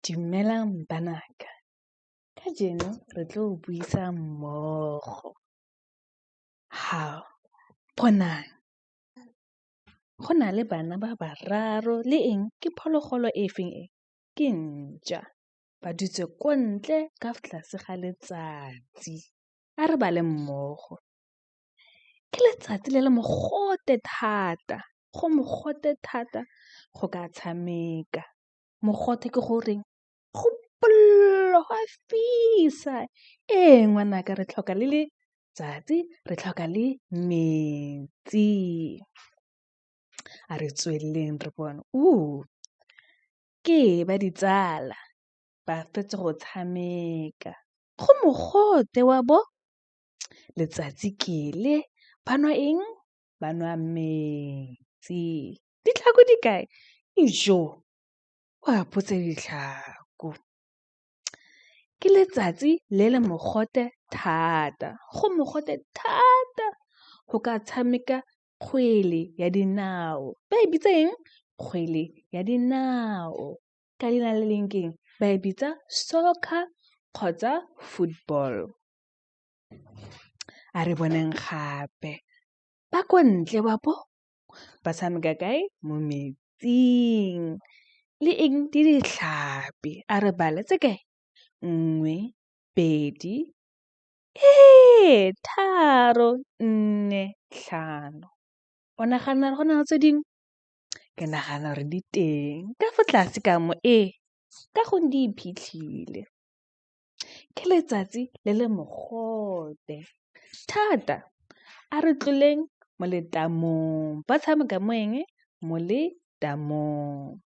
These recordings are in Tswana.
Dumelang banaka. Kajeno re tlo buisa mmogo. Bonang. Go na le bana ba bararo le eng ke phologolo e feng e? Ke ntja. Ba dutse ko ntle ka fa tlase ga letsatsi. A re bale mmogo. Ke letsatsi le le mogote thata. Go mogote thata go ka tshameka. Mogote ke goreng? Go bolelo go a fisa. Ngwanaka re tlhoka le letsatsi, re tlhoka le metsi. A re tsweleng re bone. Ke ba ditsala. Ba fetsa go tshameka. Go mogote wa bo. Letsatsi ke le. Ba nwa eng? Ba nwa metsi. Ditlhako di kae? Wa potse ditlhako. Ke letsatsi le le mogote thata. Go mogote thata. Go ka tshameka kgwele ya dinao. Ba e bitsa eng? Kgwele ya dinao. Ka leina le leng keng? Ba e bitsa soccer kgotsa football. A re boneng gape. Ba kwa ntle ba bo. Ba tshameka kae? Mo metsing. Le eng? Le ditlhapi. A re bale tse kae? 1, 2, 3, 4, 5. O nagana go na le tse dingwe? Ke nagana gore di teng. Ka fa tlase ka mo ka gonne di iphitlhile. Ke letsatsi le le mogote thata. A re tloleng mo letamong. Ba tshameka mo eng? Mo letamong.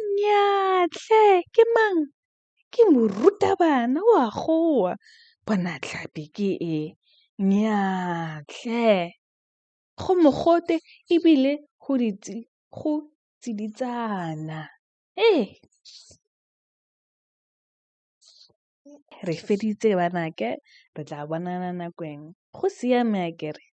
Nnyaa tlhe! Ke mang? Ke morutabana o a goa. Bona tlhapi ke e. Nnyaa tlhe! Go mogote ebile go tsiditsana. Re feditse banake. Re tla bonana nako engwe. Go siame akere?